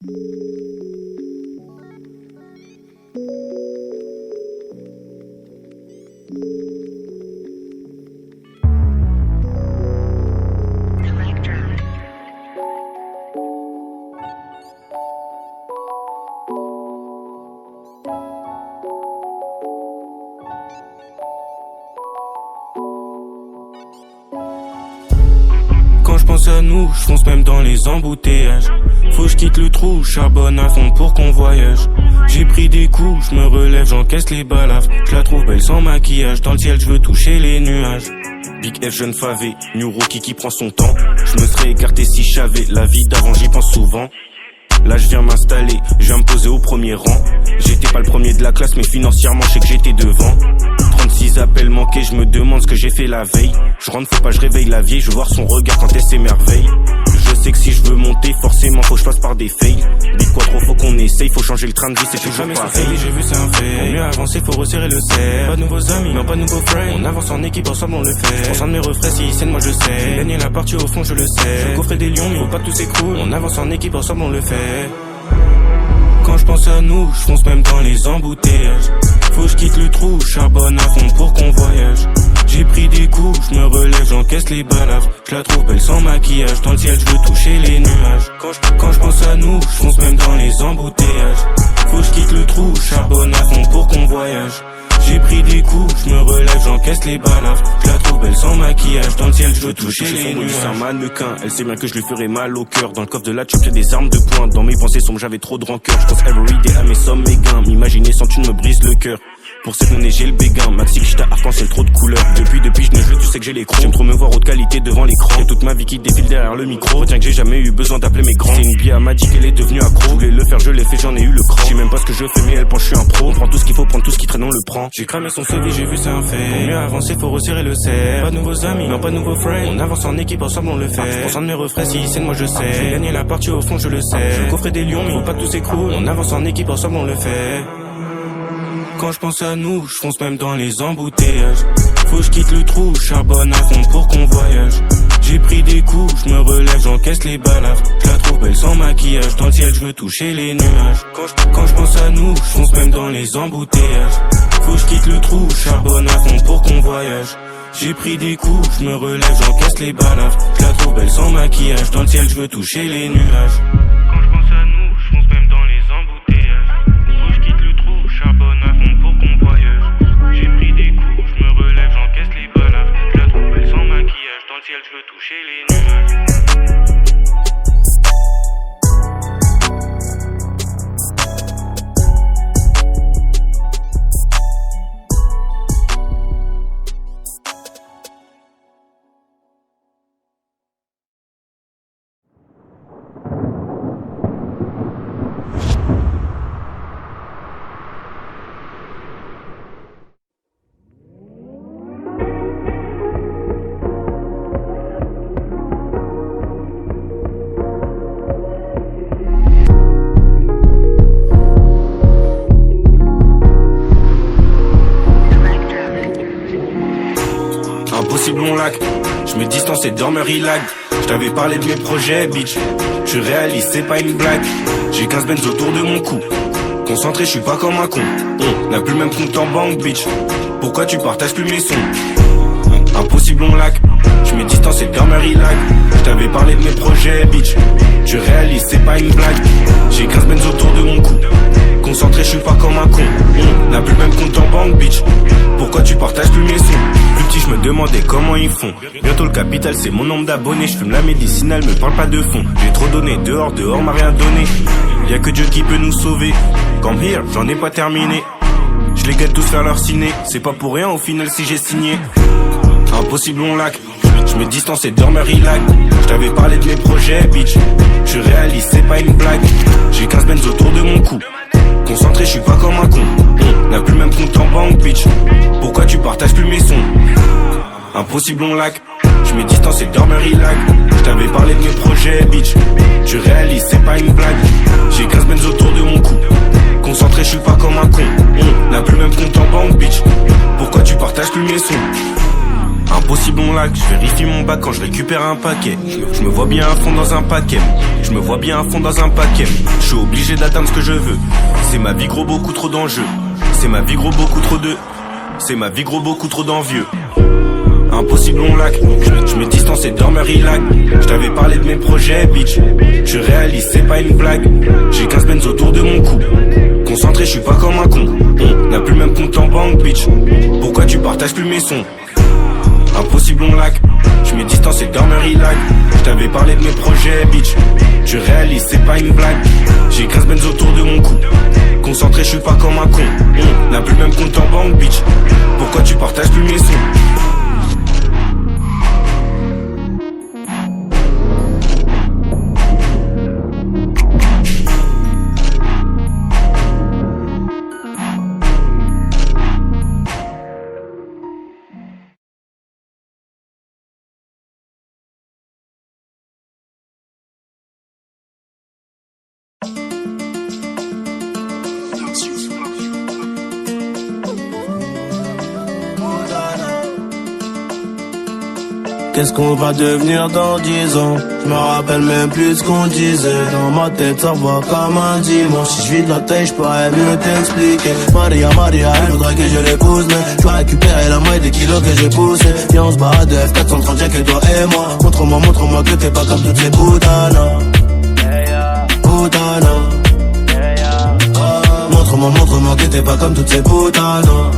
Quand je pense à nous, je fonce même dans les embouteillages. Faut que je quitte le trou, charbonne à fond pour qu'on voyage. J'ai pris des coups, je me relève, j'encaisse les balafres. Je la trouve belle sans maquillage, dans le ciel je veux toucher les nuages. Big F jeune favé, New Rookie qui prend son temps. Je me serais écarté si j'avais la vie d'avant, j'y pense souvent. Là je viens m'installer, je viens me poser au premier rang. J'étais pas le premier de la classe mais financièrement je sais que j'étais devant. 36 appels manqués, je me demande ce que j'ai fait la veille. Je rentre, faut pas je réveille la vieille, je veux voir son regard quand elle s'émerveille. Je sais que si je veux monter, forcément faut que je passe par des fails. Big quoi trop faut qu'on essaye, faut changer le train de vie, c'est toujours pareil. J'ai vu c'est un fait, pour mieux avancer faut resserrer le cerf. Pas de nouveaux amis, non pas de nouveaux friends. On avance en équipe, ensemble on le fait. Je prends de mes refrains, si scène moi je sais. J'ai gagné la partie au fond, je le sais. Je coffrer des lions, mais faut pas que tout s'écroule. On avance en équipe, ensemble on le fait. Quand je pense à nous, je fonce même dans les embouteillages. Faut que je quitte le trou, charbonne à fond pour qu'on voyage. J'ai pris des coups, je me relève, j'encaisse les balafres. Je la trouve belle sans maquillage, dans le ciel je veux toucher les nuages. Quand je pense à nous, je fonce même dans les embouteillages. Faut que je quitte le trou, charbonne à fond pour qu'on voyage. J'ai pris des coups, je me relève, j'encaisse les balafres. Je la trouve belle sans maquillage, dans le ciel je veux toucher les nuages. C'est un mannequin, elle sait bien que je lui ferai mal au cœur. Dans le coffre de la chop, j'ai des armes de poing. Dans mes pensées sombres, j'avais trop de rancœur. Je pense everyday à mes sommes, mes gains. M'imaginer sans tu me brises le cœur. Pour cette monnaie j'ai le béguin, Maxi j't'a arc-en-ciel trop de couleurs. Depuis je ne joue, tu sais que j'ai les crocs. J'aime trop me voir haute qualité devant l'écran. Y'a toute ma vie qui défile derrière le micro. Tiens que j'ai jamais eu besoin d'appeler mes grands. C'est une bière m'a dit qu'elle est devenue accro. Je voulais le faire, je l'ai fait, j'en ai eu le cran. J'sais même pas ce que je fais mais elle pense je suis un pro. On prend tout ce qu'il faut, prendre tout ce qui traîne on le prend. J'ai cramé son CV, j'ai vu c'est un fait. Pour mieux avancer faut resserrer le cerf. Pas de nouveaux amis, non pas de nouveaux friends. On avance en équipe, ensemble on le fait. Je prends de mes refrains, si scène moi je sais. J'ai gagné la partie au fond, je le sais. Je coffrer des lions, mais faut pas que tout s'écroule. On avance en équipe, ensemble on le fait. Quand je pense à nous, je fonce même dans les embouteillages. Faut que je quitte le trou, charbonne à fond pour qu'on voyage. J'ai pris des coups, je me relève, j'encaisse les balafres. Je la trouve belle sans maquillage, dans le ciel je veux toucher les nuages. Quand je pense à nous, je fonce même dans les embouteillages. Faut que je quitte le trou, charbonne à fond pour qu'on voyage. J'ai pris des coups, je me relève, j'encaisse les balafres. Je la trouve belle sans maquillage, dans le ciel je veux toucher les nuages. Quand je pense à nous, je fonce même dans les embouteillages. Faut que je quitte le trou, charbonne à fond pour qu'on voyage. J'ai pris des coups, je me relève, j'encaisse les balafres. Je la trouve belle sans maquillage, dans le ciel je veux toucher les nuages. Impossible mon lac, je me distance et dormeur il lag. Je t'avais parlé de mes projets bitch, je réalise c'est pas une blague. J'ai 15 benz autour de mon cou, concentré je suis pas comme un con. On n'a plus le même compte en banque bitch, pourquoi tu partages plus mes sons? Impossible mon lac, je me distance et dormeur il lag. Je t'avais parlé de mes projets bitch, je réalise c'est pas une blague. J'ai 15 benz autour de mon cou, concentré je suis pas comme un con. On n'a plus le même compte en banque bitch, pourquoi tu partages plus mes sons? Plus petit je me demandais comment ils font. Bientôt le capital c'est mon nombre d'abonnés. Je fume la médicinale, me parle pas de fond. J'ai trop donné, dehors m'a rien donné. Y'a que Dieu qui peut nous sauver. Come here, j'en ai pas terminé. Je les guette tous faire leur ciné. C'est pas pour rien au final si j'ai signé. Impossible mon lac, je me distance et dormeur il lag. Je t'avais parlé de mes projets bitch, je réalise c'est pas une blague. J'ai 15 benz autour de mon cou, concentré je suis pas comme un con. On n'a plus le même compte en banque bitch, pourquoi tu partages plus mes sons? Impossible mon lac, je me distance et dormeur il lag. Je t'avais parlé de mes projets bitch, je réalise c'est pas une blague. J'ai 15 benz autour de mon cou, concentré je suis pas comme un con. On n'a plus le même compte en banque bitch, pourquoi tu partages plus mes sons? Impossible mon lac, je vérifie mon bac quand je récupère un paquet. Je me vois bien à fond dans un paquet. Je me vois bien à fond dans un paquet. Je suis obligé d'atteindre ce que je veux. C'est ma vie gros, beaucoup trop d'enjeux. C'est ma vie gros, beaucoup trop de. C'est ma vie gros, beaucoup trop d'envieux. Impossible on lac. Je me distance et dormeur il lag. Je t'avais parlé de mes projets bitch. Je réalise c'est pas une blague. J'ai 15 benz autour de mon cou. Concentré je suis pas comme un con. On n'a plus le même compte en banque bitch. Pourquoi tu partages plus mes sons? Impossible on lac. Je me distance et dormeur il lag. Je t'avais parlé de mes projets bitch. Je réalise c'est pas une blague. J'ai 15 benz autour de mon cou. Concentré je suis pas comme un con. On n'a plus le même compte en banque bitch. Pourquoi tu partages plus mes sons? Qu'est-ce qu'on va devenir dans 10 ans? Je me rappelle même plus ce qu'on disait. Dans ma tête ça va comme un dimanche. Si je vis de la tête je pourrais mieux t'expliquer. Maria, elle voudrait que je l'épouse, mais je vais récupérer la moitié des kilos que j'ai poussé. Viens on se barre de F430 j'ai que toi et moi. Montre-moi que t'es pas comme toutes ces putanas. Montre-moi que t'es pas comme toutes ces putanas.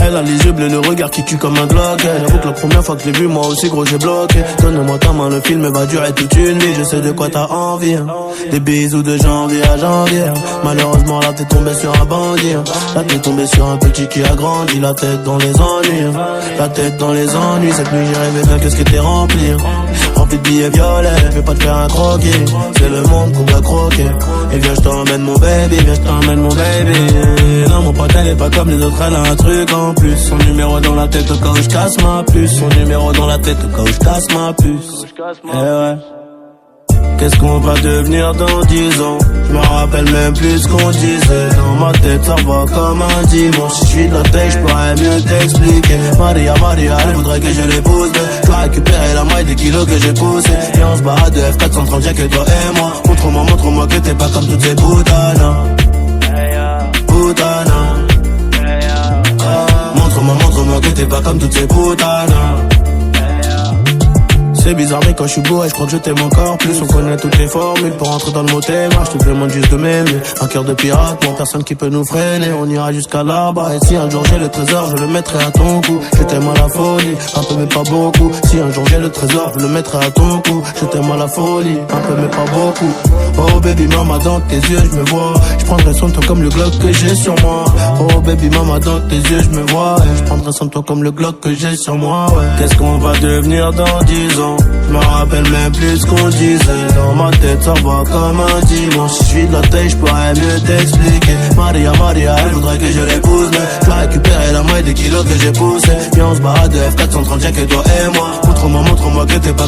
Elle a les yeux bleus, le regard qui tue comme un Glock. J'avoue que la première fois que je l'ai vu, moi aussi gros j'ai bloqué. Donne-moi ta main, le film va durer toute une vie. Je sais de quoi t'as envie, hein. Des bisous de janvier à janvier. Malheureusement là t'es tombé sur un bandit, hein. Là t'es tombé sur un petit qui a grandi. La tête dans les ennuis, hein. La tête dans les ennuis. Cette nuit j'ai rêvé bien que ce qui était rempli, hein. Rempli de billets violets, je vais pas te faire un croquis. C'est le monde qu'on doit croquer. Et viens je t'emmène mon baby, viens je t'emmène mon baby. Non mon pote elle est pas comme les autres, elle a un truc en plus. Son numéro dans la tête au cas où je casse ma puce. Son numéro dans la tête au cas où je casse ma puce. Eh ouais. Qu'est-ce qu'on va devenir dans 10 ans? Je me rappelle même plus ce qu'on disait. Dans ma tête ça va comme un dimanche. Si je suis de la tête je pourrais mieux t'expliquer. Maria, elle voudrait que je l'épouse, mais je dois récupérer la moitié des kilos que j'ai poussé. Et on se barre de F430 j'ai que toi et moi. Montre-moi que t'es pas comme toutes ces putanas. Montre-moi que t'es pas comme toutes ces putanas. C'est bizarre mais quand je suis beau je crois que je t'aime encore plus. On connaît toutes les formules pour rentrer dans le mot thème. Je te demande juste de m'aimer. Un cœur de pirate, moi personne qui peut nous freiner. On ira jusqu'à là-bas. Et si un jour j'ai le trésor je le mettrai à ton cou. Je t'aime à la folie, un peu mais pas beaucoup. Si un jour j'ai le trésor je le mettrai à ton cou. Je t'aime à la folie, un peu mais pas beaucoup. Oh baby mama dans tes yeux je me vois. Je prendrai soin de toi comme le Glock que j'ai sur moi. Oh baby mama dans tes yeux je me vois. Et je prendrai soin de toi comme le Glock que j'ai sur moi, ouais. Qu'est-ce qu'on va devenir dans 10 ans? Je me rappelle même plus ce qu'on disait. Dans ma tête ça va comme un dimanche. Si je suis de la tête je pourrais mieux t'expliquer. Maria, elle voudrait que je l'épouse, mais je dois récupérer la moitié des kilos que j'ai poussé. Viens on se barre de F430 j'ai que toi et moi. Montre-moi que t'es pas